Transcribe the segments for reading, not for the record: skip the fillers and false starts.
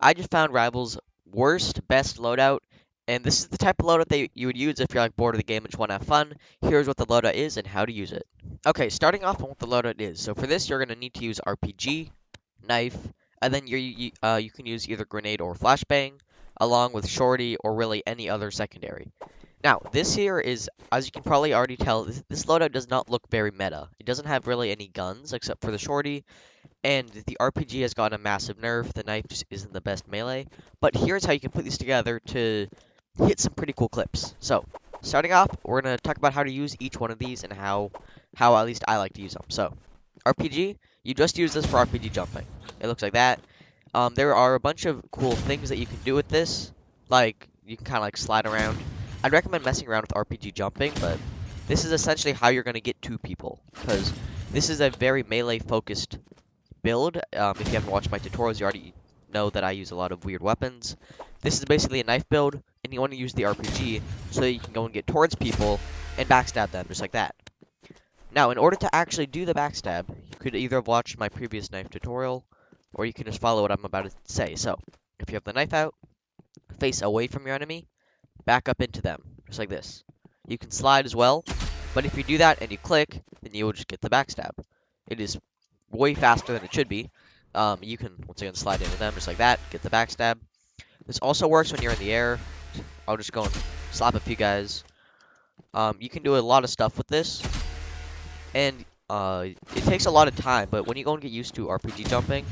I just found Rivals' worst, best loadout, and this is the type of loadout that you would use if you're like bored of the game and just want to have fun. Here's what the loadout is and how to use it. Okay, starting off on what the loadout is. So for this, you're gonna need to use RPG, knife, and then you can use either grenade or flashbang, along with shorty or really any other secondary. Now, this here is, as you can probably already tell, this loadout does not look very meta. It doesn't have really any guns except for the shorty, and the RPG has gotten a massive nerf. The knife just isn't the best melee. But here's how you can put these together to hit some pretty cool clips. So, starting off, we're going to talk about how to use each one of these and how at least I like to use them. So, RPG, you just use this for RPG jumping. It looks like that. There are a bunch of cool things that you can do with this. Like, you can kind of like slide around. I'd recommend messing around with RPG jumping, but this is essentially how you're going to get to people. Because this is a very melee-focused build. If you haven't watched my tutorials, you already know that I use a lot of weird weapons. This is basically a knife build, and you want to use the RPG so that you can go and get towards people and backstab them, just like that. Now, in order to actually do the backstab, you could either have watched my previous knife tutorial, or you can just follow what I'm about to say. So, if you have the knife out, face away from your enemy, back up into them, just like this. You can slide as well, but if you do that and you click, then you will just get the backstab. It is way faster than it should be. You can, once again, slide into them just like that, get the backstab. This also works when you're in the air. I'll just go and slap a few guys. You can do a lot of stuff with this, and it takes a lot of time, but when you go and get used to RPG jumping,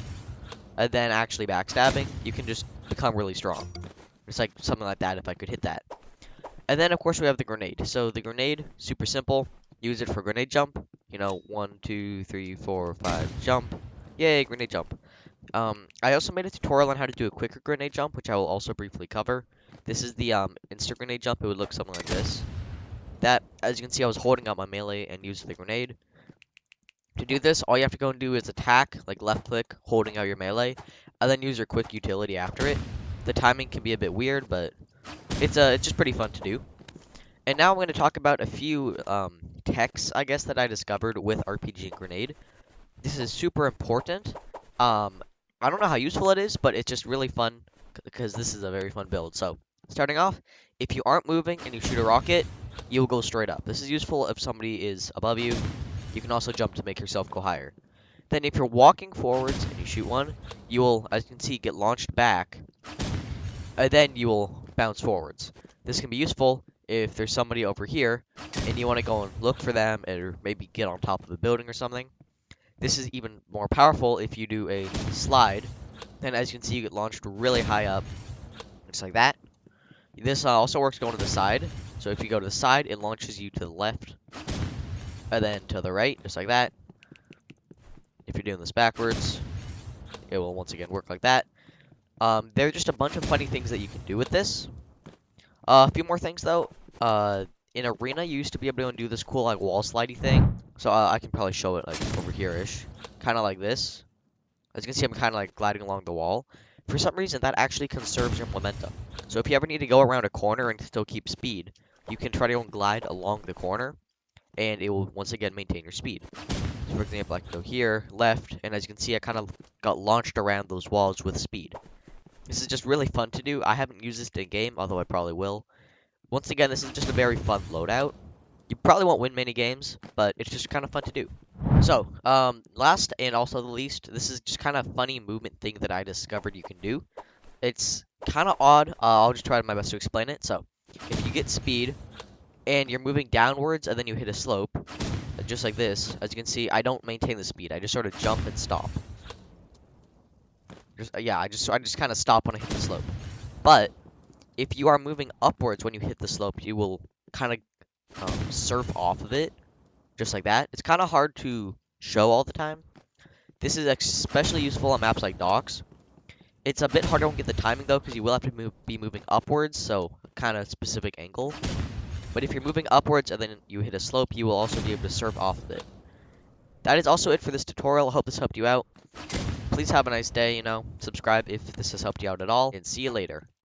and then actually backstabbing, you can just become really strong. It's like something like that if I could hit that. And then, of course, we have the grenade. So the grenade, super simple. Use it for grenade jump. You know, 1, 2, 3, 4, 5, jump. Yay, grenade jump. I also made a tutorial on how to do a quicker grenade jump, which I will also briefly cover. This is the instant grenade jump. It would look something like this. That, as you can see, I was holding out my melee and used the grenade. To do this, all you have to go and do is attack, like left click, holding out your melee, and then use your quick utility after it. The timing can be a bit weird, but it's just pretty fun to do. And now I'm going to talk about a few techs, I guess, that I discovered with RPG and grenade. This is super important. I don't know how useful it is, but it's just really fun because this is a very fun build. So, starting off, if you aren't moving and you shoot a rocket, you'll go straight up. This is useful if somebody is above you. You can also jump to make yourself go higher. Then if you're walking forwards and you shoot one, you will, as you can see, get launched back, and then you will bounce forwards. This can be useful if there's somebody over here, and you want to go and look for them, or maybe get on top of a building or something. This is even more powerful if you do a slide. Then, as you can see, you get launched really high up, just like that. This also works going to the side. So if you go to the side, it launches you to the left, and then to the right, just like that. If you're doing this backwards, it will once again work like that. There are just a bunch of funny things that you can do with this. A few more things, though. In Arena, you used to be able to do this cool, like, wall slidey thing. So I can probably show it, like, over here-ish. Kind of like this. As you can see, I'm kind of, like, gliding along the wall. For some reason, that actually conserves your momentum. So if you ever need to go around a corner and still keep speed, you can try to go and glide along the corner, and it will, once again, maintain your speed. So, for example, I can go here, left, and as you can see, I kind of got launched around those walls with speed. This is just really fun to do. I haven't used this in game, although I probably will. Once again, this is just a very fun loadout. You probably won't win many games, but it's just kind of fun to do. So, last and also the least, this is just kind of a funny movement thing that I discovered you can do. It's kind of odd. I'll just try my best to explain it. So, if you get speed, and you're moving downwards, and then you hit a slope, just like this, as you can see, I don't maintain the speed. I just sort of jump and stop. I just kind of stop when I hit the slope. But if you are moving upwards when you hit the slope, you will kind of surf off of it, just like that. It's kind of hard to show all the time. This is especially useful on maps like docks. It's a bit harder to get the timing, though, because you will have to be moving upwards, so kind of specific angle. But if you're moving upwards and then you hit a slope, you will also be able to surf off of it. That is also it for this tutorial. I hope this helped you out. Please have a nice day, subscribe if this has helped you out at all, and see you later.